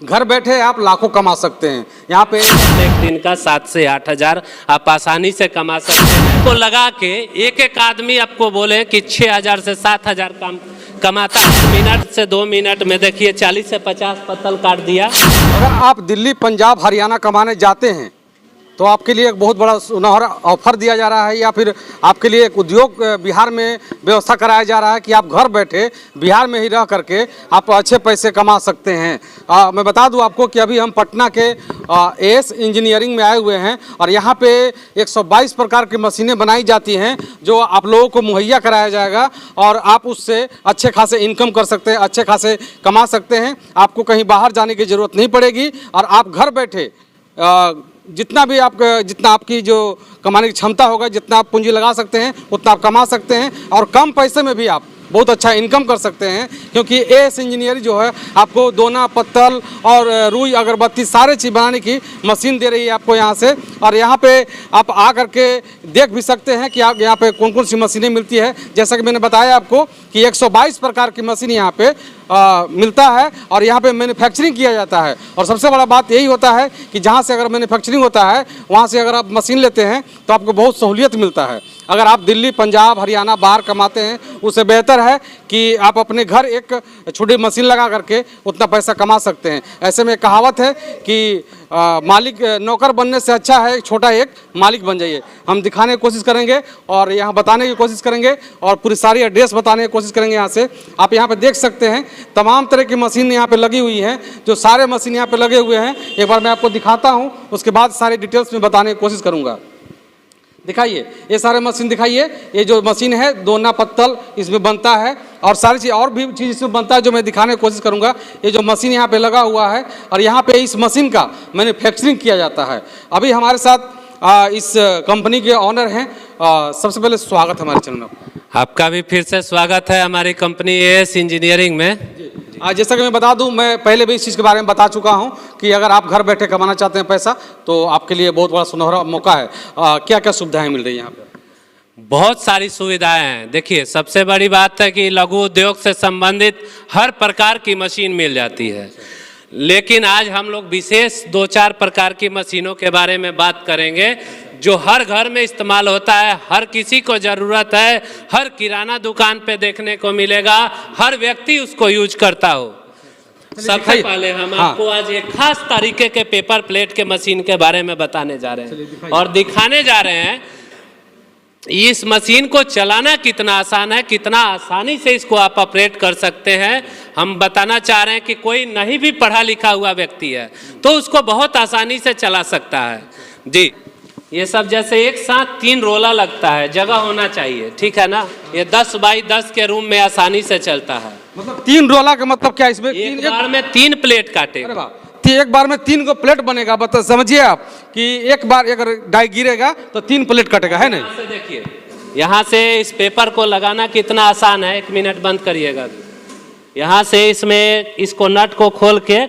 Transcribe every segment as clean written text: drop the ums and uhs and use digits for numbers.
घर बैठे आप लाखों कमा सकते हैं। यहाँ पे एक दिन का 7 से 8 हज़ार आप आसानी से कमा सकते हैं। को लगा के एक एक आदमी आपको बोले कि 6,000 से 7,000 कमाता है, मिनट से 2 मिनट में देखिए 40 से 50 पत्तल काट दिया। अगर आप दिल्ली, पंजाब, हरियाणा कमाने जाते हैं तो आपके लिए एक बहुत बड़ा सुनहरा ऑफर दिया जा रहा है, या फिर आपके लिए एक उद्योग बिहार में व्यवस्था कराया जा रहा है कि आप घर बैठे बिहार में ही रह करके आप अच्छे पैसे कमा सकते हैं। मैं बता दूं आपको कि अभी हम पटना के एस इंजीनियरिंग में आए हुए हैं और यहाँ पे 122 प्रकार की मशीनें बनाई जाती हैं जो आप लोगों को मुहैया कराया जाएगा और आप उससे अच्छे खासे इनकम कर सकते हैं, अच्छे खासे कमा सकते हैं। आपको कहीं बाहर जाने की ज़रूरत नहीं पड़ेगी और आप घर बैठे जितना आपकी जो कमाने की क्षमता होगा, जितना आप पूंजी लगा सकते हैं उतना आप कमा सकते हैं और कम पैसे में भी आप बहुत अच्छा इनकम कर सकते हैं, क्योंकि एस इंजीनियरिंग जो है आपको दोना, पत्तल और रुई, अगरबत्ती सारे चीज़ बनाने की मशीन दे रही है आपको यहाँ से। और यहाँ पे आप आ करके देख भी सकते हैं कि आप यहाँ पे कौन कौन सी मशीनें मिलती है। जैसा कि मैंने बताया आपको कि 122 प्रकार की मशीन यहाँ पे मिलता है और यहाँ पे मैन्युफैक्चरिंग किया जाता है। और सबसे बड़ा बात यही होता है कि जहाँ से अगर मैन्युफैक्चरिंग होता है वहाँ से अगर आप मशीन लेते हैं तो आपको बहुत सहूलियत मिलता है। अगर आप दिल्ली, पंजाब, हरियाणा बाहर कमाते हैं उससे बेहतर है कि आप अपने घर एक छोटी मशीन लगा करके उतना पैसा कमा सकते हैं। ऐसे में कहावत है कि मालिक नौकर बनने से अच्छा है छोटा एक मालिक बन जाइए। हम दिखाने की कोशिश करेंगे और यहाँ बताने की कोशिश करेंगे और पूरी सारी एड्रेस बताने की कोशिश करेंगे। यहाँ से आप यहाँ पे देख सकते हैं तमाम तरह की मशीन यहाँ पे लगी हुई हैं, जो सारे मशीन यहाँ पे लगे हुए हैं। एक बार मैं आपको दिखाता हूँ, उसके बाद सारी डिटेल्स में बताने की कोशिश करूँगा। दिखाइए, ये सारे मशीन दिखाइए। ये जो मशीन है दोना, पत्तल इसमें बनता है और सारी चीज़ और भी चीज़ इसमें बनता है जो मैं दिखाने की कोशिश करूंगा। ये जो मशीन यहाँ पे लगा हुआ है और यहाँ पे इस मशीन का मैन्युफैक्चरिंग किया जाता है। अभी हमारे साथ इस कंपनी के ऑनर हैं। सबसे पहले स्वागत है हमारे चैनल में। आपका भी फिर से स्वागत है हमारी कंपनी एस इंजीनियरिंग में। जैसा कि मैं बता दूं, मैं पहले भी इस चीज़ के बारे में बता चुका हूं कि अगर आप घर बैठे कमाना चाहते हैं पैसा तो आपके लिए बहुत बड़ा सुनहरा मौका है। क्या क्या सुविधाएं मिल रही हैं यहाँ पे? बहुत सारी सुविधाएं हैं। देखिए, सबसे बड़ी बात है कि लघु उद्योग से संबंधित हर प्रकार की मशीन मिल जाती है, लेकिन आज हम लोग विशेष 2-4 प्रकार की मशीनों के बारे में बात करेंगे जो हर घर में इस्तेमाल होता है, हर किसी को ज़रूरत है, हर किराना दुकान पे देखने को मिलेगा, हर व्यक्ति उसको यूज करता हो। सबसे पहले हम आपको आज एक खास तरीके के पेपर प्लेट के मशीन के बारे में बताने जा रहे हैं और दिखाने जा रहे हैं इस मशीन को चलाना कितना आसान है, कितना आसानी से इसको आप ऑपरेट कर सकते हैं। हम बताना चाह रहे हैं कि कोई नहीं भी पढ़ा लिखा हुआ व्यक्ति है तो उसको बहुत आसानी से चला सकता है जी। ये सब जैसे एक साथ 3 रोला लगता है, जगह होना चाहिए, ठीक है ना। ये 10 बाई 10 के रूम में आसानी से चलता है। मतलब 3 रोला का मतलब क्या? इसमें एक बार में 3 प्लेट काटेगा। एक बार में 3 को प्लेट बनेगा। बता समझिए आप कि एक बार अगर डाई गिरेगा तो 3 प्लेट कटेगा, है ना। देखिए यहाँ से इस पेपर को लगाना कितना आसान है। 1 मिनट बंद करिएगा। यहाँ से इसमें इसको नट को खोल के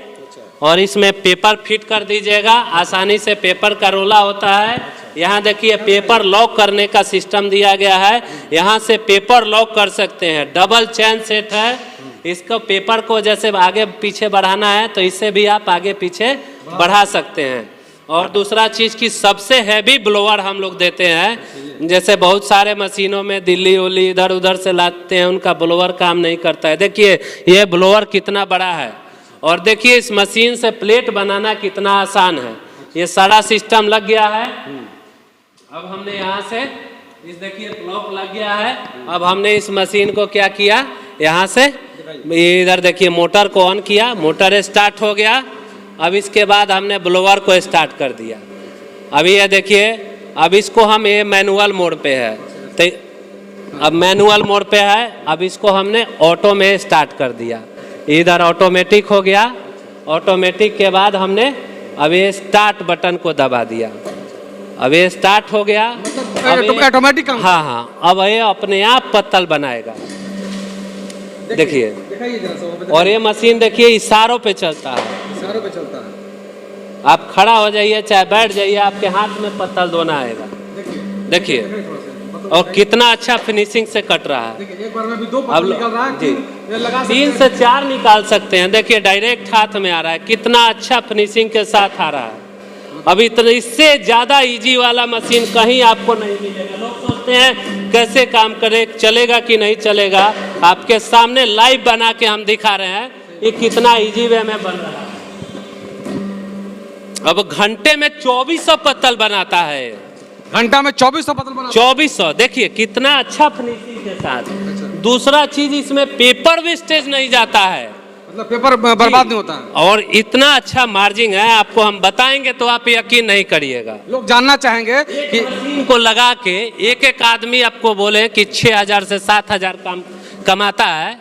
और इसमें पेपर फिट कर दीजिएगा। आसानी से पेपर का रोला होता है। यहाँ देखिए पेपर लॉक करने का सिस्टम दिया गया है। यहाँ से पेपर लॉक कर सकते हैं। डबल चेन सेट है। इसको पेपर को जैसे आगे पीछे बढ़ाना है तो इससे भी आप आगे पीछे बढ़ा सकते हैं। और दूसरा चीज़ की सबसे हैवी ब्लोअर हम लोग देते हैं। जैसे बहुत सारे मशीनों में दिल्ली उल्ली इधर उधर से लाते हैं, उनका ब्लोअर काम नहीं करता है। देखिए ये ब्लोअर कितना बड़ा है और देखिए इस मशीन से प्लेट बनाना कितना आसान है। ये सारा सिस्टम लग गया है। अब हमने यहाँ से इस देखिए ब्लॉक लग गया है। अब हमने इस मशीन को क्या किया, यहाँ से इधर देखिए मोटर को ऑन किया, मोटर स्टार्ट हो गया। अब इसके बाद हमने ब्लोअर को स्टार्ट कर दिया। अभी ये देखिए, अब इसको हम ये मैनुअल मोड पे है तो अब मैनुअल मोड पे है। अब इसको हमने ऑटो में स्टार्ट कर दिया। इधर ऑटोमेटिक हो गया। ऑटोमेटिक के बाद हमने अब ये स्टार्ट बटन को दबा दिया। अब ये स्टार्ट हो गया। ऑटोमेटिक। हाँ, अब ये अपने आप पत्तल बनाएगा। देखिए, और ये मशीन देखिए इशारों पे चलता है। इशारों पे चलता है। आप खड़ा हो जाइए चाहे बैठ जाइए, आपके हाथ में पत्तल दोना आएगा। देखिए और कितना अच्छा फिनिशिंग से कट रहा है। देखिए एक बार में भी 2 पत्तल निकल रहा है जी, ये लगा सकते 3 से 4 निकाल सकते हैं। देखिए डायरेक्ट हाथ में आ रहा है, कितना अच्छा फिनिशिंग के साथ आ रहा है। अब इतना इससे ज़्यादा इजी वाला मशीन कहीं आपको नहीं मिलेगा। लोग सोचते हैं कैसे काम करे, चलेगा कि नहीं चलेगा। आपके सामने लाइव बना के हम दिखा रहे हैं ये कितना इजी वे में बन रहा है। अब घंटे में 2400 पत्तल बनाता है, घंटा में 2400 पत्तल बना 2400। देखिए कितना अच्छा फिनिशिंग के साथ। दूसरा चीज इसमें पेपर वेस्टेज नहीं जाता है, मतलब पेपर बर्बाद नहीं होता है। और इतना अच्छा मार्जिन है, आपको हम बताएंगे तो आप यकीन नहीं करिएगा। लोग जानना चाहेंगे कि मशीन को लगा के एक आदमी आपको बोले कि 6000 से 7000 काम कमाता है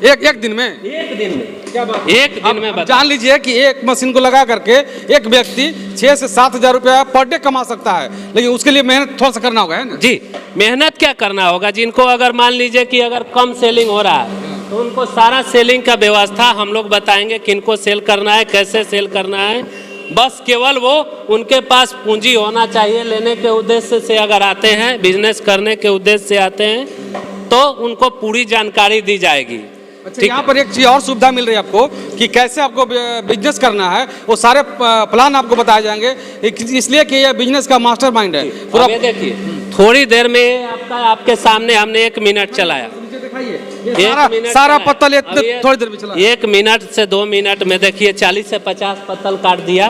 एक दिन में। एक दिन में। क्या बात एक दिन में बता। जान लीजिए कि एक मशीन को लगा करके एक व्यक्ति 6 से 7000 रुपया पर डे कमा सकता है, लेकिन उसके लिए मेहनत थोड़ा सा करना होगा, है ना? जी, मेहनत क्या करना होगा। जिनको अगर मान लीजिए कि अगर कम सेलिंग हो रहा है तो उनको सारा सेलिंग का व्यवस्था हम लोग बताएंगे, किनको सेल करना है, कैसे सेल करना है। बस केवल वो उनके पास पूंजी होना चाहिए। लेने के उद्देश्य से अगर आते हैं, बिजनेस करने के उद्देश्य से आते हैं तो उनको पूरी जानकारी दी जाएगी। अच्छा, यहाँ पर एक चीज और सुविधा मिल रही है आपको कि कैसे आपको बिजनेस करना है, वो सारे प्लान आपको बताए जाएंगे, इसलिए कि ये बिजनेस का मास्टरमाइंड है पूरा। देखिए थोड़ी देर में आपके सामने हमने 1 मिनट चलाया। सारा पत्तल थोड़ी देर में चला। 1 मिनट से 2 मिनट में देखिए 40 से 50 पत्तल काट दिया।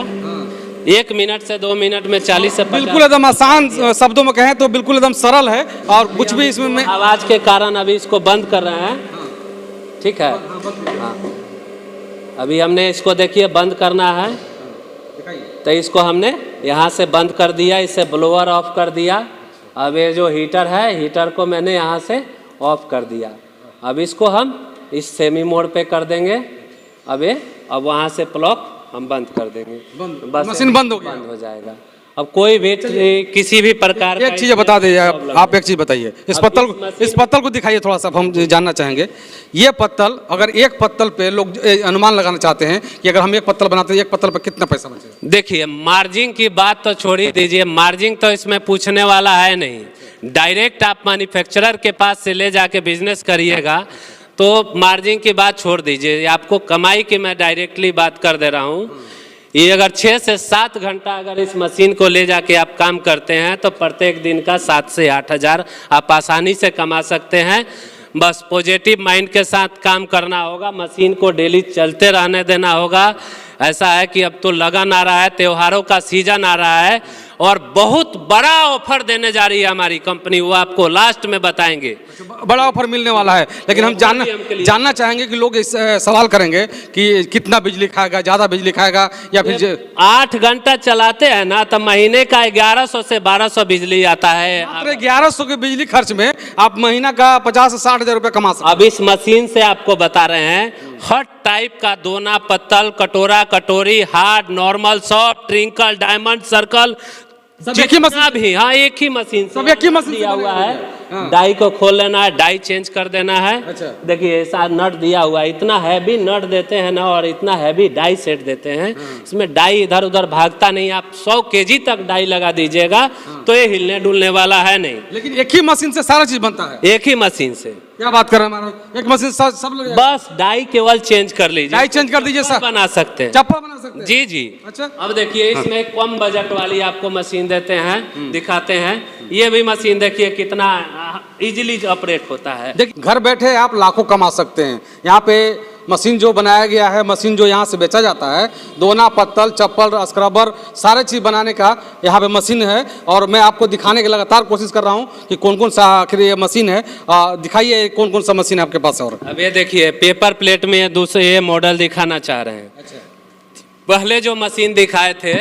1 मिनट से 2 मिनट में 40 से 50। बिल्कुल एकदम आसान शब्दों में कहें तो बिल्कुल एकदम सरल है, और कुछ भी इसमें आवाज के कारण अभी इसको बंद कर रहे हैं। ठीक है, हाँ अभी हमने इसको देखिए बंद करना है, तो इसको हमने यहाँ से बंद कर दिया, इसे ब्लोअर ऑफ कर दिया। अब ये जो हीटर है, हीटर को मैंने यहाँ से ऑफ कर दिया। अब इसको हम इस सेमी मोड पे कर देंगे। अब वहाँ से प्लग हम बंद कर देंगे, बस मशीन बंद हो जाएगा। अब कोई भी किसी भी प्रकार एक चीज बता दीजिए आप एक चीज बताइए, इस पत्तल को दिखाइए थोड़ा सा, हम जानना चाहेंगे। ये पत्तल, अगर एक पत्तल पे लोग अनुमान लगाना चाहते हैं कि अगर हम एक पत्तल बनाते हैं, एक पत्तल पे कितना पैसा बचेगा? देखिए मार्जिन की बात तो छोड़ ही दीजिए, मार्जिन तो इसमें पूछने वाला है नहीं। डायरेक्ट आप मैन्युफैक्चरर के पास से ले जाके बिजनेस करिएगा तो मार्जिन की बात छोड़ दीजिए। आपको कमाई की मैं डायरेक्टली बात कर दे रहा हूँ। ये अगर 6 से 7 घंटा अगर इस मशीन को ले जाके आप काम करते हैं तो प्रत्येक दिन का 7 से 8000 आप आसानी से कमा सकते हैं। बस पॉजिटिव माइंड के साथ काम करना होगा, मशीन को डेली चलते रहने देना होगा। ऐसा है कि अब तो लगन आ रहा है, त्योहारों का सीजन आ रहा है, और बहुत बड़ा ऑफर देने जा रही है हमारी कंपनी, वो आपको लास्ट में बताएंगे। बड़ा ऑफर मिलने वाला है, लेकिन हम जानना चाहेंगे कि लोग इस सवाल करेंगे कि कितना बिजली खाएगा, ज़्यादा बिजली खाएगा या फिर 8 घंटा चलाते हैं ना तो महीने का 1100 से 1200 बिजली आता है। 1100 के बिजली खर्च में आप महीना का 50 से 60 हजार रुपये कमा सकते हैं। अब इस मशीन से आपको बता रहे हैं हर टाइप का दोना, पत्तल, कटोरा, कटोरी, hard, normal, soft, ट्रिंकल, diamond, circle, जितना भी, हाँ एक ही मशीन सब एक ही मशीन दिया हुआ है। डाई को खोल लेना है, डाई चेंज कर देना है। अच्छा। देखिए ऐसा नट दिया हुआ है, इतना हैवी नट देते हैं ना, और इतना हैवी डाई सेट देते हैं। इसमें डाई इधर उधर भागता नहीं। आप 100 kg तक डाई लगा दीजिएगा तो ये हिलने डुलने वाला है नहीं। लेकिन एक ही मशीन से सारा चीज बनता है। एक ही मशीन से क्या बात कर रहे हैं महाराज, एक मशीन सब लोग बस डाई केवल चेंज कर लीजिए, डाई चेंज कर दीजिए, सब बना सकते हैं, चप्पल बना सकते हैं। जी जी। अच्छा, अब देखिए इसमें कम बजट वाली आपको मशीन देते हैं, दिखाते हैं। ये भी मशीन देखिए कितना इजीली ऑपरेट होता है। देखिए घर बैठे आप लाखों कमा सकते हैं। यहाँ पे मशीन जो बनाया गया है, मशीन जो यहाँ से बेचा जाता है, दोना, पत्तल, चप्पल, स्क्रबर, सारे चीज़ बनाने का यहाँ पे मशीन है। और मैं आपको दिखाने की लगातार कोशिश कर रहा हूँ कि कौन कौन सा आखिर ये मशीन है। दिखाइए कौन कौन सा मशीन है आपके पास। और अब ये देखिए पेपर प्लेट में दूसरे ये मॉडल दिखाना चाह रहे हैं। अच्छा, पहले जो मशीन दिखाए थे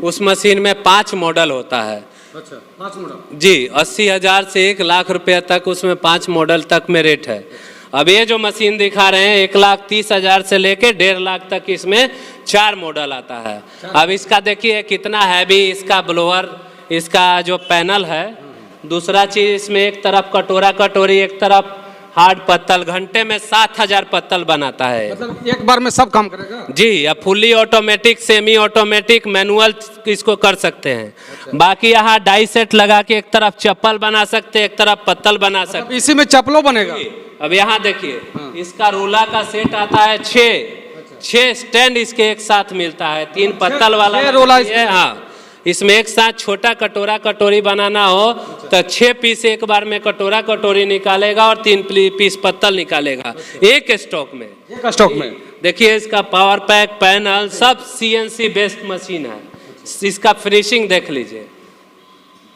उस मशीन में 5 मॉडल होता है। अच्छा, 5 मॉडल जी, 80,000 से 1 लाख रुपये तक उसमें 5 मॉडल तक में रेट है। अब ये जो मशीन दिखा रहे हैं 1,30,000 से लेके 1.5 लाख तक इसमें 4 मॉडल आता है। अब इसका देखिए कितना हैवी इसका ब्लोअर, इसका जो पैनल है। दूसरा चीज इसमें एक तरफ कटोरा कटोरी, एक तरफ हार्ड पत्तल, घंटे में 7000 पत्तल बनाता है। मतलब एक बार में सब काम करेगा? जी, अब fully automatic, semi automatic, manual इसको कर सकते हैं। बाकी यहाँ डाई सेट लगा के एक तरफ चप्पल बना सकते हैं, एक तरफ पत्तल बना सकते हैं। इसी में चप्पलों बनेगा? अब यहाँ देखिए, इसका रोला का सेट आता है 6 स्टैंड इसके एक साथ मिलता है। 3 पत्तल वाला रोला है। हाँ, इसमें एक साथ छोटा कटोरा कटोरी बनाना हो तो 6 पीस एक बार में कटोरा कटोरी निकालेगा और 3 पीस पत्तल निकालेगा एक स्टॉक में। देखिए इसका पावर पैक, पैनल सब CNC बेस्ड मशीन है। इसका फिनिशिंग देख लीजिए।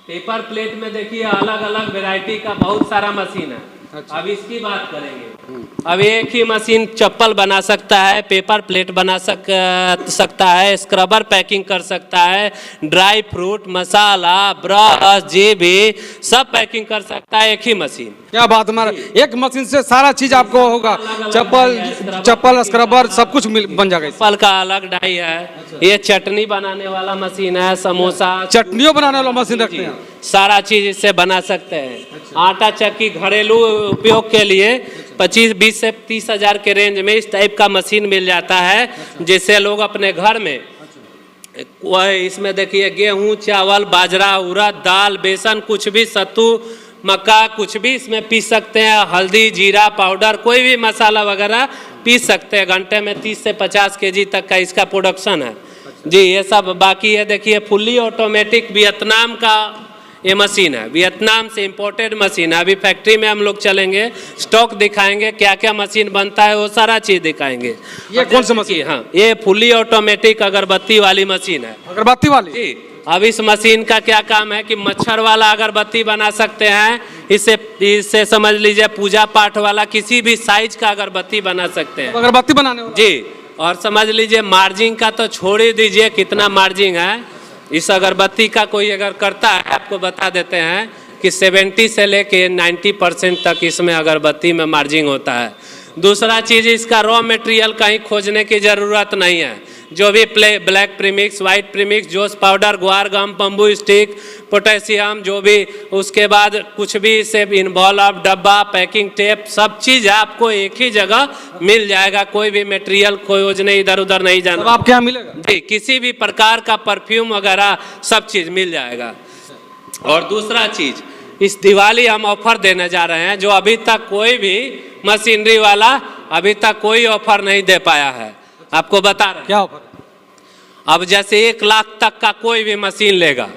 पेपर प्लेट में देखिए अलग अलग वैरायटी का बहुत सारा मशीन है। अब इसकी बात करेंगे। अब एक ही मशीन चप्पल बना सकता है, पेपर प्लेट बना सकता है, स्क्रबर पैकिंग कर सकता है, ड्राई फ्रूट, मसाला, ब्रश, जेबी सब पैकिंग कर सकता है एक ही मशीन। क्या बात, हमारा एक मशीन से सारा चीज आपको होगा, चप्पल स्क्रबर सब कुछ बन जाएगा। चप्पल का अलग डाई है। ये चटनी बनाने वाला मशीन है, समोसा, चटनियों बनाने वाला मशीन रखते हैं। सारा चीज इससे बना सकते हैं। आटा चक्की घरेलू उपयोग के लिए 25-20 से 30 हजार के रेंज में इस टाइप का मशीन मिल जाता है, जिससे लोग अपने घर में इसमें देखिए गेहूं, चावल, बाजरा, उड़द, दाल, बेसन, कुछ भी, सत्तू, मक्का, कुछ भी इसमें पीस सकते हैं। हल्दी, जीरा पाउडर, कोई भी मसाला वगैरह पीस सकते हैं। घंटे में 30 से 50 kg तक का इसका प्रोडक्शन है जी। ये सब बाकी है। देखिए फुल्ली ऑटोमेटिक वियतनाम का ये मशीन है, वियतनाम से इंपोर्टेड मशीन है। अभी फैक्ट्री में हम लोग चलेंगे, स्टॉक दिखाएंगे, क्या क्या मशीन बनता है वो सारा चीज दिखाएंगे। ये कौन सा मशीन? हाँ, ये फुल्ली ऑटोमेटिक अगरबत्ती वाली मशीन है। अगरबत्ती वाली? जी। अब इस मशीन का क्या काम है कि मच्छर वाला अगरबत्ती बना सकते हैं। इससे समझ लीजिए पूजा पाठ वाला किसी भी साइज का अगरबत्ती बना सकते हैं। अगरबत्ती बनाने वाला? जी। और समझ लीजिए मार्जिन का तो छोड़ ही दीजिए, कितना मार्जिन है इस अगरबत्ती का। कोई अगर करता है, आपको बता देते हैं कि 70 से लेके 90% तक इसमें अगरबत्ती में मार्जिन होता है। दूसरा चीज़, इसका रॉ मटेरियल कहीं खोजने की ज़रूरत नहीं है। जो भी ब्लैक प्रीमिक्स, वाइट प्रीमिक्स, जोस पाउडर, ग्वार गम, बम्बू स्टिक, पोटेशियम, जो भी, उसके बाद कुछ भी से इन्वॉल्व, डब्बा, पैकिंग टेप, सब चीज़ आपको एक ही जगह मिल जाएगा। कोई भी मटेरियल खोजने इधर उधर नहीं जाना। आपके यहाँ मिलेगा जी, किसी भी प्रकार का परफ्यूम वगैरह सब चीज़ मिल जाएगा। और दूसरा चीज़, इस दिवाली हम ऑफर देने जा रहे हैं, जो अभी तक कोई भी मशीनरी वाला अभी तक कोई ऑफर नहीं दे पाया है। आपको बता रहे हैं। क्या ऑफर? अब जैसे 1 लाख तक का कोई भी मशीन लेगा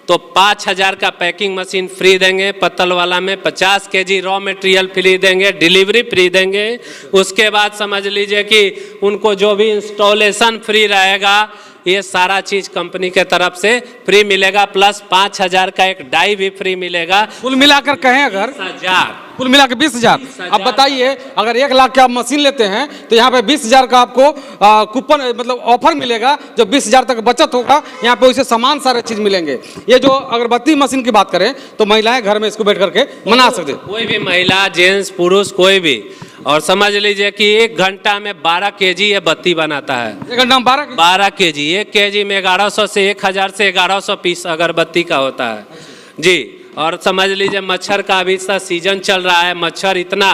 तो 5000 का पैकिंग मशीन फ्री देंगे, पत्तल वाला में 50 kg रॉ मटेरियल फ्री देंगे, डिलीवरी फ्री देंगे। उसके बाद समझ लीजिए कि उनको जो भी इंस्टॉलेशन फ्री रहेगा, ये सारा चीज कंपनी के तरफ से फ्री मिलेगा। प्लस 5000 का एक डाई भी फ्री मिलेगा। कुल मिलाकर कहें अगर 20,000, कुल मिलाकर 20,000। अब बताइए, अगर 1 लाख के आप मशीन लेते हैं तो यहाँ पे 20,000 का आपको कूपन मतलब ऑफर मिलेगा, जो 20,000 तक बचत होगा। यहाँ पे उसे सामान सारे चीज मिलेंगे। ये जो अगरबत्ती मशीन की बात करें तो महिलाएं घर में इसको बैठ करके मना सकते, कोई भी महिला, जेंट्स, पुरुष, कोई भी। और समझ लीजिए कि 1 घंटा में 12 kg ये बत्ती बनाता है। 1 घंटा में 12 kg। 1 kg में 1100 से 1000 से 1100 पीस अगरबत्ती का होता है जी। और समझ लीजिए मच्छर का अभी सीजन चल रहा है। मच्छर इतना,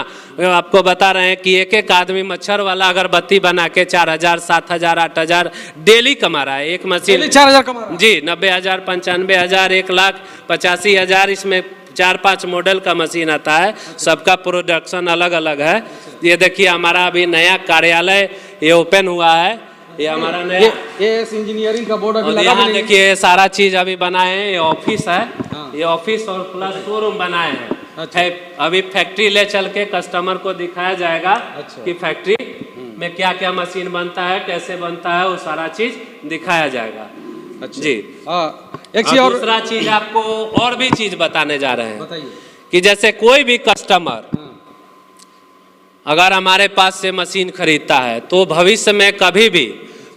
आपको बता रहे हैं कि एक आदमी मच्छर वाला अगरबत्ती बना के 4000, 7000, 8000 डेली कमा रहा है। एक मशीन 4000 कमा रहा है जी। 90,000, 95,000, 1,85,000 इसमें 4-5 मॉडल का मशीन आता है। सबका प्रोडक्शन अलग अलग है। ये देखिए हमारा अभी नया कार्यालय ये ओपन हुआ है। ये हमारा नया इंजीनियरिंग का बोर्ड अभी लगा। यहाँ देखिए सारा चीज अभी बनाए हैं। ये ऑफिस है। ये ऑफिस और प्लस शोरूम बनाए हैं। अच्छा। अभी फैक्ट्री ले चल के कस्टमर को दिखाया जाएगा। अच्छा। कि फैक्ट्री में क्या क्या मशीन बनता है, कैसे बनता है, वो सारा चीज दिखाया जाएगा। अच्छा। जी। एक चीज और, दूसरा चीज आपको और भी चीज बताने जा रहे हैं। बताइए। कि जैसे कोई भी कस्टमर अगर हमारे पास से मशीन खरीदता है तो भविष्य में कभी भी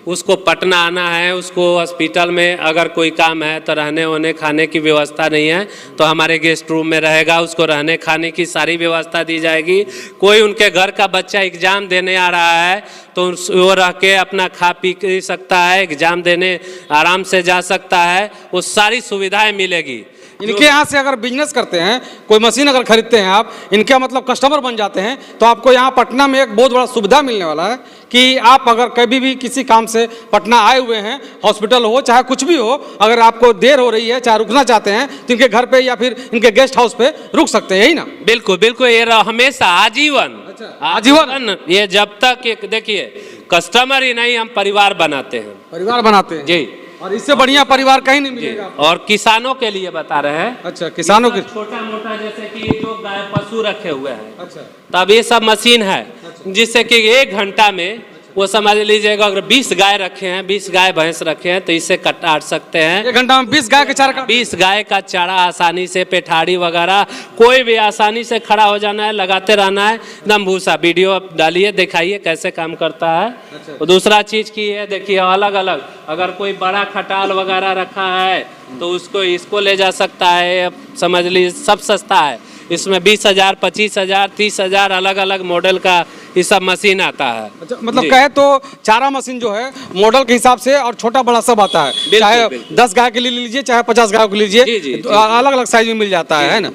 उसको पटना आना है, उसको हॉस्पिटल में अगर कोई काम है तो रहने होने खाने की व्यवस्था नहीं है तो हमारे गेस्ट रूम में रहेगा। उसको रहने खाने की सारी व्यवस्था दी जाएगी। कोई उनके घर का बच्चा एग्ज़ाम देने आ रहा है तो वो रह के अपना खा पी सकता है, एग्ज़ाम देने आराम से जा सकता है। वो सारी सुविधाएं मिलेगी। इनके यहाँ से अगर बिजनेस करते हैं, कोई मशीन अगर खरीदते हैं आप, इनके मतलब कस्टमर बन जाते हैं, तो आपको यहाँ पटना में एक बहुत बड़ा सुविधा मिलने वाला है कि आप अगर कभी भी किसी काम से पटना आए हुए हैं, हॉस्पिटल हो चाहे कुछ भी हो, अगर आपको देर हो रही है चाहे रुकना चाहते हैं, तो इनके घर पे या फिर इनके गेस्ट हाउस पे रुक सकते हैं, यही ना? बिल्कुल बिल्कुल, ये हमेशा आजीवन। आजीवन ये जब तक एक देखिए कस्टमर ही नहीं, हम परिवार बनाते हैं। परिवार बनाते हैं जी, और इससे बढ़िया परिवार कहीं नहीं मिलेगा। और किसानों के लिए बता रहे हैं। अच्छा, किसानों के छोटा मोटा जैसे कि जो गाय पशु रखे हुए हैं, अच्छा, तब ये सब मशीन है जिससे कि 1 घंटा में वो समझ लीजिएगा, अगर 20 गाय रखे हैं, 20 गाय भैंस रखे हैं, तो इससे काट सकते हैं 1 घंटा में 20 गाय के चारा का 20 गाय का चारा आसानी से, पेठाड़ी वगैरह कोई भी आसानी से खड़ा हो जाना है, लगाते रहना है एकदम भूसा। वीडियो आप डालिए, दिखाइए कैसे काम करता है। और दूसरा चीज की है, देखिए अलग अलग, अगर कोई बड़ा खटाल वगैरह रखा है तो उसको इसको ले जा सकता है, समझ लीजिए सब सस्ता है। इसमें 20,000, 25,000, 30,000 अलग अलग मॉडल का ये सब मशीन आता है। अच्छा, मतलब कहे तो चारा मशीन जो है मॉडल के हिसाब से और छोटा बड़ा सब आता है, चाहे 10 गाय के लिए लीजिए चाहे 50 गाय के लीजिए, अलग अलग साइज में मिल जाता है ना?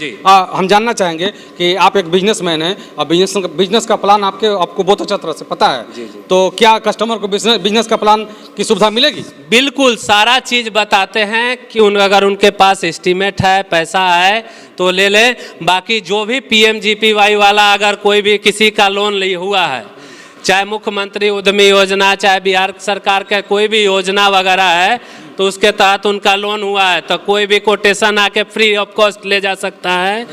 हम जानना चाहेंगे कि आप एक बिजनेसमैन हैं और बिजनेस का प्लान आपको बहुत अच्छा तरह से पता है, तो क्या कस्टमर को बिजनेस का प्लान की सुविधा मिलेगी? बिल्कुल, सारा चीज बताते हैं कि अगर उनके पास एस्टीमेट है, पैसा है तो ले ले। बाकी जो भी PMGPY वाला अगर कोई भी किसी का लोन लिए हुआ है, चाहे मुख्यमंत्री उद्यमी योजना, चाहे बिहार सरकार का कोई भी योजना वगैरह है, तो उसके तहत उनका लोन हुआ है, तो कोई भी कोटेशन आके फ्री ऑफ कॉस्ट ले जा सकता है।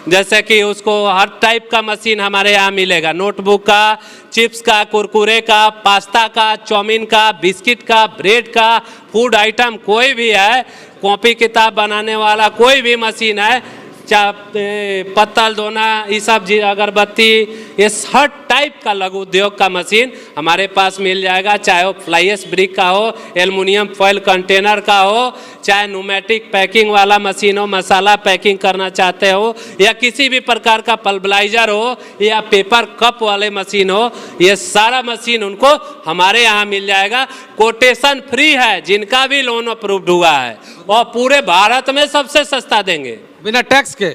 जैसे कि उसको हर टाइप का मशीन हमारे यहाँ मिलेगा, नोटबुक का, चिप्स का, कुरकुरे का, पास्ता का, चाउमीन का, बिस्किट का, ब्रेड का, फूड आइटम कोई भी है, कॉपी किताब बनाने वाला कोई भी मशीन है, चाहे पत्तल धोना, ये सब अगरबत्ती, ये हर टाइप का लघु उद्योग का मशीन हमारे पास मिल जाएगा। चाहे वो फ्लाईएस ब्रिक का हो, एल्युमिनियम फॉयल कंटेनर का हो, चाहे न्यूमेटिक पैकिंग वाला मशीन हो, मसाला पैकिंग करना चाहते हो, या किसी भी प्रकार का पल्वराइजर हो, या पेपर कप वाले मशीन हो, ये सारा मशीन उनको हमारे यहाँ मिल जाएगा। कोटेशन फ्री है, जिनका भी लोन अप्रूव्ड हुआ है, और पूरे भारत में सबसे सस्ता देंगे बिना टैक्स के।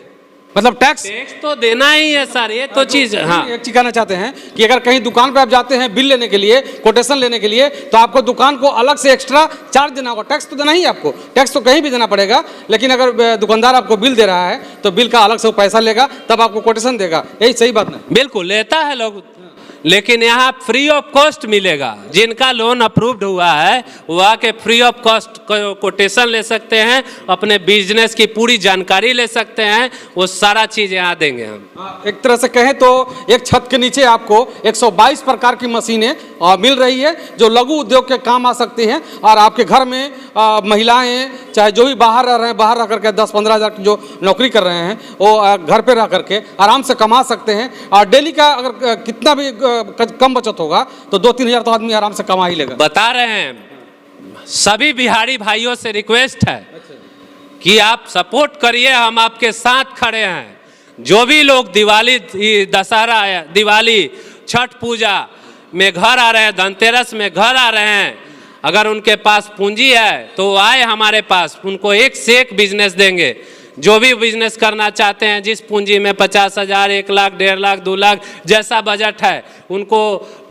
मतलब टैक्स तो देना ही है सर, ये तो चीज। हाँ, एक चीज कहना चाहते हैं कि अगर कहीं दुकान पे आप जाते हैं बिल लेने के लिए, कोटेशन लेने के लिए, तो आपको दुकान को अलग से एक्स्ट्रा चार्ज देना होगा। टैक्स तो देना ही है आपको, टैक्स तो कहीं भी देना पड़ेगा, लेकिन अगर दुकानदार आपको बिल दे रहा है तो बिल का अलग से वो पैसा लेगा, तब आपको कोटेशन देगा। यही सही बात नहीं? बिल्कुल लेता है लोग, लेकिन यहाँ फ्री ऑफ कॉस्ट मिलेगा। जिनका लोन अप्रूव्ड हुआ है वो आके फ्री ऑफ कॉस्ट कोटेशन ले सकते हैं, अपने बिजनेस की पूरी जानकारी ले सकते हैं, वो सारा चीज़ यहाँ देंगे हम। एक तरह से कहें तो एक छत के नीचे आपको 122 प्रकार की मशीनें मिल रही है जो लघु उद्योग के काम आ सकती हैं, और आपके घर में महिलाएं चाहे जो भी बाहर रह रहे हैं, बाहर रह करके 10-15 हज़ार की जो नौकरी कर रहे हैं, वो घर पे रह करके आराम से कमा सकते हैं। और डेली का अगर कितना भी कम बचत होगा तो 2-3 हज़ार तो आदमी आराम से कमा ही लेगा। बता रहे हैं, सभी बिहारी भाइयों से रिक्वेस्ट है कि आप सपोर्ट करिए, हम आपके साथ खड़े हैं। जो भी लोग दिवाली, दशहरा, दिवाली, छठ पूजा में घर आ रहे हैं, धनतेरस में घर आ रहे हैं, अगर उनके पास पूंजी है तो आए हमारे पास, उनको एक से एक बिजनेस देंगे। जो भी बिजनेस करना चाहते हैं, जिस पूंजी में 50,000, 1 लाख, 1.5 लाख, 2 लाख जैसा बजट है, उनको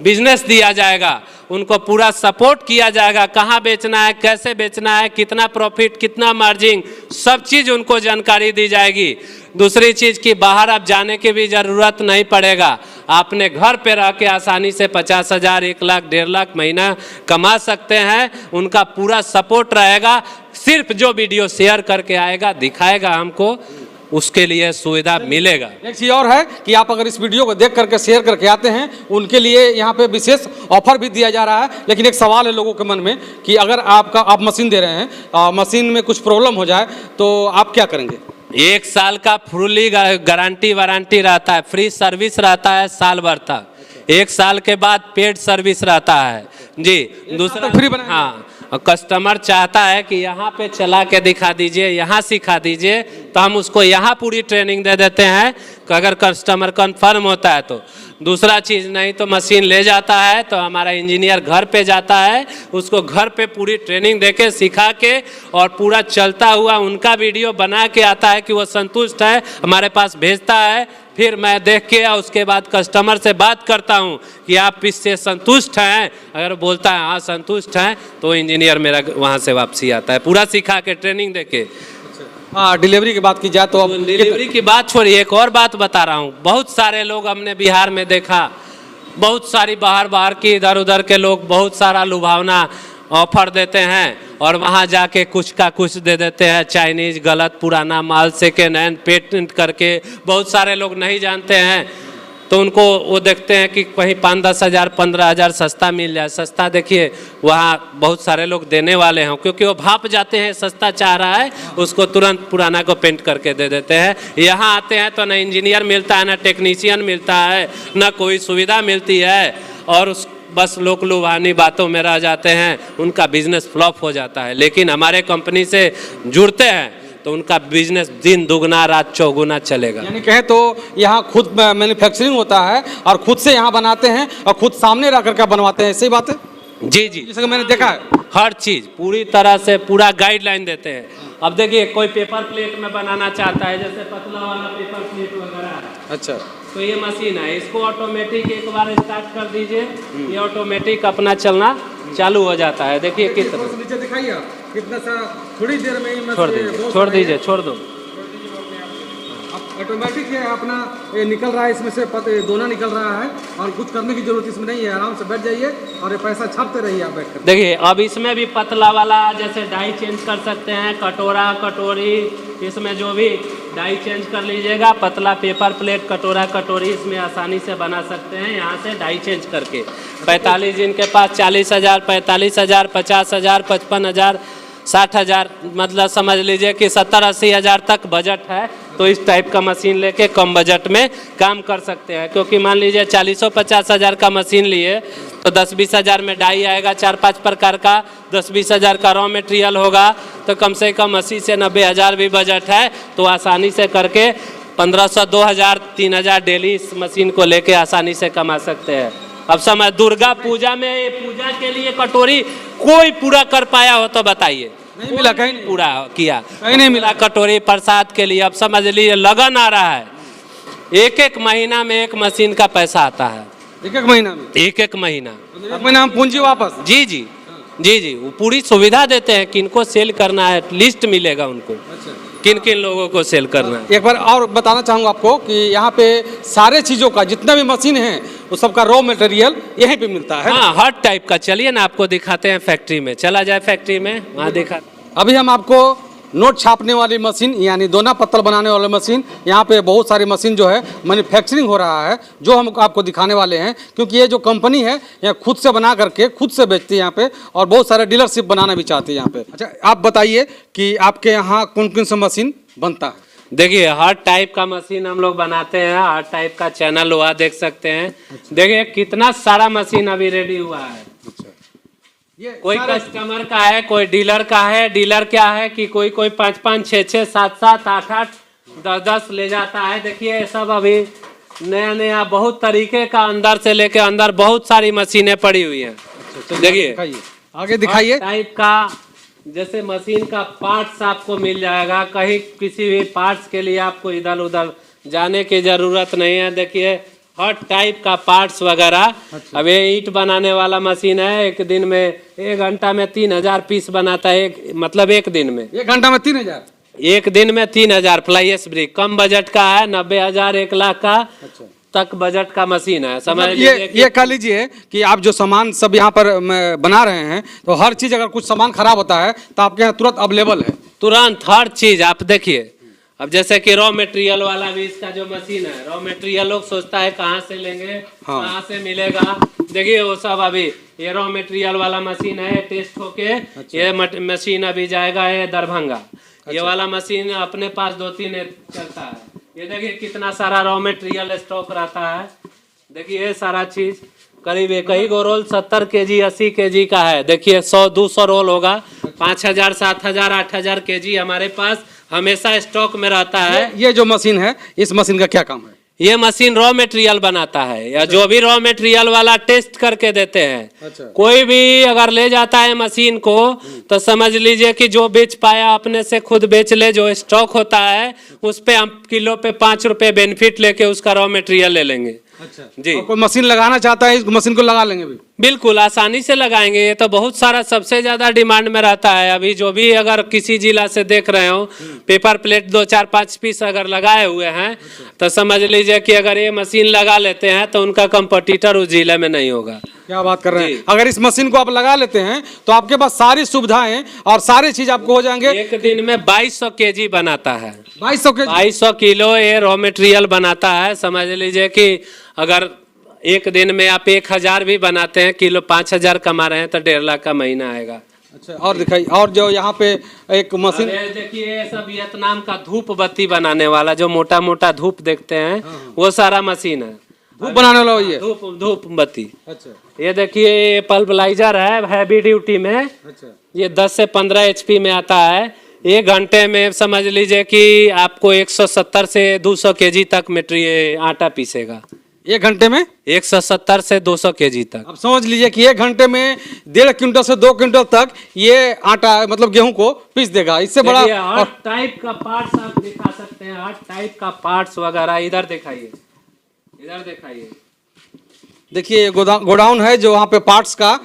बिजनेस दिया जाएगा, उनको पूरा सपोर्ट किया जाएगा। कहाँ बेचना है, कैसे बेचना है, कितना प्रॉफिट, कितना मार्जिन, सब चीज़ उनको जानकारी दी जाएगी। दूसरी चीज़ कि बाहर आप जाने की भी ज़रूरत नहीं पड़ेगा, आपने घर पे रह के आसानी से 50,000, 1 लाख, 1.5 लाख महीना कमा सकते हैं। उनका पूरा सपोर्ट रहेगा। सिर्फ जो वीडियो शेयर करके आएगा, दिखाएगा हमको, उसके लिए सुविधा मिलेगा। एक चीज़ और है कि आप अगर इस वीडियो को देख करके शेयर करके आते हैं, उनके लिए यहाँ पे विशेष ऑफर भी दिया जा रहा है। लेकिन एक सवाल है लोगों के मन में कि अगर आप मशीन दे रहे हैं, मशीन में कुछ प्रॉब्लम हो जाए तो आप क्या करेंगे? 1 साल का फुल्ली गारंटी वारंटी रहता है, फ्री सर्विस रहता है साल भर तक। 1 साल के बाद पेड सर्विस रहता है जी। दूसरा फ्री बना, हाँ, कस्टमर चाहता है कि यहाँ पे चला के दिखा दीजिए, यहाँ सिखा दीजिए, तो हम उसको यहाँ पूरी ट्रेनिंग दे देते हैं। अगर कस्टमर कंफर्म होता है तो। दूसरा चीज़ नहीं तो मशीन ले जाता है तो हमारा इंजीनियर घर पे जाता है, उसको घर पे पूरी ट्रेनिंग देके सिखा के और पूरा चलता हुआ उनका वीडियो बना के आता है कि वो संतुष्ट है, हमारे पास भेजता है। फिर मैं देख के और उसके बाद कस्टमर से बात करता हूँ कि आप इससे संतुष्ट हैं। अगर बोलता है हाँ संतुष्ट हैं तो इंजीनियर मेरा वहाँ से वापसी आता है पूरा सिखा के ट्रेनिंग देके। हाँ, डिलीवरी की बात की जाए तो अब डिलीवरी की बात छोड़िए, एक और बात बता रहा हूँ। बहुत सारे लोग हमने बिहार में देखा, बहुत सारी बाहर के इधर उधर के लोग बहुत सारा लुभावना ऑफर देते हैं और वहाँ जाके कुछ का कुछ दे देते हैं, चाइनीज गलत पुराना माल सेकेंड हैंड पेटेंट करके। बहुत सारे लोग नहीं जानते हैं तो उनको वो देखते हैं कि कहीं 5-10 हज़ार 15 हज़ार सस्ता मिल जाए। सस्ता देखिए वहाँ बहुत सारे लोग देने वाले हैं क्योंकि वो भाप जाते हैं, सस्ता चाह रहा है, उसको तुरंत पुराना को पेंट करके दे देते हैं। यहाँ आते हैं तो ना इंजीनियर मिलता है, ना टेक्नीशियन मिलता है, ना कोई सुविधा मिलती है और उस बस लोग लुभावनी बातों में रह जाते हैं, उनका बिजनेस फ्लॉप हो जाता है। लेकिन हमारे कंपनी से जुड़ते हैं तो उनका बिजनेस दिन दुगना रात चौगुना चलेगा। यानी कहे तो यहाँ खुद मैन्युफैक्चरिंग होता है और खुद से यहाँ बनाते हैं और खुद सामने रह करके बनवाते हैं, सही बात है? जी जी, जैसे कि मैंने देखा है हर चीज़ पूरी तरह से पूरा गाइडलाइन देते हैं। अब देखिए कोई पेपर प्लेट में बनाना चाहता है, जैसे पतला वाला पेपर प्लेट वगैरह, अच्छा, तो ये मशीन है, इसको ऑटोमेटिक एक बार स्टार्ट कर दीजिए, ये ऑटोमेटिक अपना चलना चालू हो जाता है। देखिए कितना नीचे दिखाइए कितना सा, थोड़ी देर में ही छोड़ दो ऑटोमेटिक है अपना, ये निकल रहा है इसमें से दोना निकल रहा है और कुछ करने की जरूरत इसमें नहीं है। आराम से बैठ जाइए और ये पैसा छापते रहिए आप बैठ कर। देखिए अब इसमें भी पतला वाला जैसे डाई चेंज कर सकते हैं, कटोरा कटोरी, इसमें जो भी डाई चेंज कर लीजिएगा। पतला पेपर प्लेट कटोरा कटोरी इसमें आसानी से बना सकते हैं यहाँ से डाई चेंज करके। 45 जिनके पास 40 हज़ार 45 हज़ार 50 हज़ार 55 हज़ार 60 हज़ार, मतलब समझ लीजिए कि 70-80 हज़ार तक बजट है तो इस टाइप का मशीन लेके कम बजट में काम कर सकते हैं। क्योंकि मान लीजिए 40-50 हज़ार का मशीन लिए तो 10-20 हज़ार में डाई आएगा 4-5 प्रकार का, 10-20 हज़ार का रॉ मटेरियल होगा तो कम से कम 80 से 90 हज़ार भी बजट है तो आसानी से करके 1500 2000 3000 डेली इस मशीन को लेके आसानी से कमा सकते हैं। अब समय दुर्गा पूजा में ये पूजा के लिए कटोरी कोई पूरा कर पाया हो तो बताइए? नहीं मिला, कहीं नहीं पूरा किया, कहीं नहीं मिला कटोरी प्रसाद के लिए। अब समझ लीजिए लगन आ रहा है, एक महीना में एक मशीन का पैसा आता है, एक महीना में एक महीना हम पूंजी वापस। जी जी जी जी, वो पूरी सुविधा देते हैं किनको सेल करना है, लिस्ट मिलेगा उनको किन किन लोगों को सेल करना है। एक बार और बताना चाहूँगा आपको कि यहाँ पे सारे चीज़ों का जितना भी मशीन है वो सबका रॉ मटेरियल यहीं पे मिलता है। हाँ, हर टाइप का। चलिए ना आपको दिखाते हैं फैक्ट्री में, चला जाए फैक्ट्री में, वहाँ दिखा। अभी हम आपको नोट छापने वाली मशीन यानी दोना पत्तल बनाने वाली मशीन, यहाँ पे बहुत सारी मशीन जो है मैन्युफैक्चरिंग हो रहा है जो हम आपको दिखाने वाले हैं। क्योंकि ये जो कंपनी है यहाँ खुद से बना करके खुद से बेचती है यहाँ पे और बहुत सारे डीलरशिप बनाना भी चाहती है यहाँ पे। अच्छा, आप बताइए कि आपके यहाँ कौन कौन सा मशीन बनता है? देखिए हर टाइप का मशीन हम लोग बनाते हैं, हर टाइप का चैनल हुआ देख सकते हैं। देखिए कितना सारा मशीन अभी रेडी हुआ है। कोई कस्टमर का है, कोई डीलर का है। डीलर क्या है कि कोई 5-5 6-6 7-7 8-8 10-10 ले जाता है। देखिए ये सब अभी नया बहुत तरीके का अंदर से लेके अंदर बहुत सारी मशीनें पड़ी हुई हैं। देखिए आगे दिखाइए। टाइप का जैसे मशीन का पार्ट्स आपको मिल जाएगा, कहीं किसी भी पार्ट्स के लिए आपको इधर उधर जाने की जरूरत नहीं है। देखिए हर टाइप का पार्ट्स वगैरह। अब ये ईंट बनाने वाला मशीन है, एक दिन में 1 घंटा में 3000 पीस बनाता है। मतलब एक दिन में 1 घंटा में 3000, एक दिन में 3000 फ्लाईएस ब्रिक। कम बजट का है, 90,000 1 लाख का तक बजट का मशीन है। समझ लीजिए ये कह लीजिए कि आप जो सामान सब यहाँ पर बना रहे हैं तो हर चीज़ अगर कुछ सामान खराब होता है तो आपके यहाँ तुरंत अवेलेबल है? तुरंत हर चीज़। आप देखिए अब जैसे कि रॉ मटेरियल वाला भी इसका जो मशीन है, रॉ मटेरियल लोग सोचता है कहाँ से लेंगे, हाँ। कहाँ से मिलेगा। देखिए वो सब अभी ये रॉ मटेरियल वाला मशीन है, टेस्ट होके ये मशीन अभी जाएगा ये दरभंगा। ये वाला मशीन अपने पास 2-3 चलता है। ये देखिए कितना सारा रॉ मटेरियल स्टॉक रहता है। देखिए ये सारा चीज करीब एक ही गो रोल 70 केजी 80 केजी का है। देखिए 100-200 रोल होगा। 5000 7000 8000 केजी हमारे पास हमेशा स्टॉक में रहता है। ये जो मशीन है, इस मशीन का क्या काम है? ये मशीन रॉ मटेरियल बनाता है, या जो भी रॉ मटेरियल वाला टेस्ट करके देते हैं। अच्छा। कोई भी अगर ले जाता है मशीन को तो समझ लीजिए कि जो बेच पाया अपने से खुद बेच ले, जो स्टॉक होता है उस पे हम किलो पे 5 रुपए बेनिफिट लेके उसका रॉ मटेरियल ले लेंगे। अच्छा जी। और कोई मशीन लगाना चाहता है, इस मशीन को लगा लेंगे भी? बिल्कुल आसानी से लगाएंगे। ये तो बहुत सारा सबसे ज्यादा डिमांड में रहता है। अभी जो भी अगर किसी जिला से देख रहे हो, पेपर प्लेट 2 4 5 पीस अगर लगाए हुए हैं तो समझ लीजिए कि अगर ये मशीन लगा लेते हैं तो उनका कंपटीटर उस जिले में नहीं होगा। क्या बात कर रहे हैं। अगर इस मशीन को आप लगा लेते हैं तो आपके पास सारी सुविधाएं और सारी चीज आपको हो जाएंगे। एक दिन में 2200 केजी बनाता है। 2200 के 2200 किलो ये रॉ मटेरियल बनाता है। समझ लीजिए कि अगर एक दिन में आप 1000 भी बनाते हैं, किलो 5000 कमा रहे हैं तो 1.5 लाख का महीना आएगा। अच्छा, और दिखाइए। और जो यहाँ पे एक मशीन, अरे देखिए ये सब वियतनाम का धूप बत्ती बनाने वाला, जो मोटा मोटा धूप देखते हैं वो सारा मशीन है। धूप बनाने वाला वही है? धूप बत्ती। अच्छा ये देखिए ये पल्वराइजर है हैवी ड्यूटी में। अच्छा। ये 10 से 15 HP में आता है। 1 घंटे में समझ लीजिए कि आपको 170 से 200 केजी तक मटेरियल आटा पीसेगा। 1 घंटे में 170 से 200 केजी तक। अब समझ लीजिए कि 1 घंटे में 1.5 क्विंटल से 2 क्विंटल तक ये आटा मतलब गेहूं को पीस देगा। इससे बड़ा हर टाइप का पार्ट्स आप दिखा सकते हैं, हर टाइप का पार्ट्स वगैरह। इधर दिखाइए, इधर दिखाइए। देखिए ये गोडाउन है जो वहाँ पे पार्ट्स का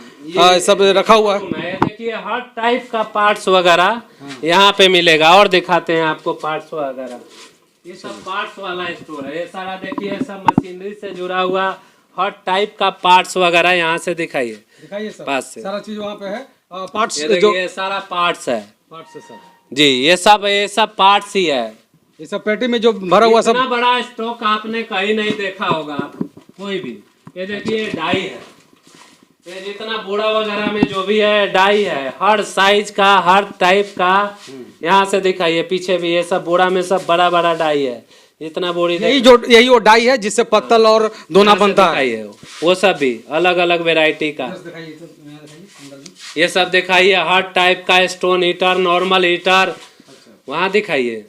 सब रखा हुआ है। देखिए हर टाइप का पार्ट्स वगैरह यहाँ पे मिलेगा। और दिखाते हैं आपको पार्ट्स वगैरह। ये सब पार्ट्स वाला स्टोर है। ये सारा देखिए सब मशीनरी से जुड़ा हुआ हर टाइप का पार्ट्स वगैरह यहाँ से दिखाइए। दिखाइए सर, पास से सारा चीज वहाँ पे है। पार्ट्स ये जो ये सारा पार्ट्स है। पार्ट्स है सर जी, ये सब पार्ट्स ही है। ये सब पेटी में जो भरा हुआ सब। इतना बड़ा स्टॉक आपने कहीं नहीं देखा होगा कोई भी। ये देखिए डाई है, ये जितना बोरा वगैरह में जो भी है डाई है, हर साइज का हर टाइप का। यहाँ से दिखाइए पीछे भी ये सब बोरा में सब बड़ा बड़ा डाई है। जितना बोरी यही वो डाई है जिससे पत्तल और दोना बनता है। वो सब भी अलग अलग वेराइटी का। ये सब दिखाइए हर टाइप का, स्टोन हीटर, नॉर्मल हीटर। वहाँ दिखाइए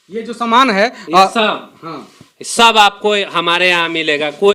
ये जो सामान है ये सब, हाँ सब आपको हमारे यहाँ मिलेगा। कोई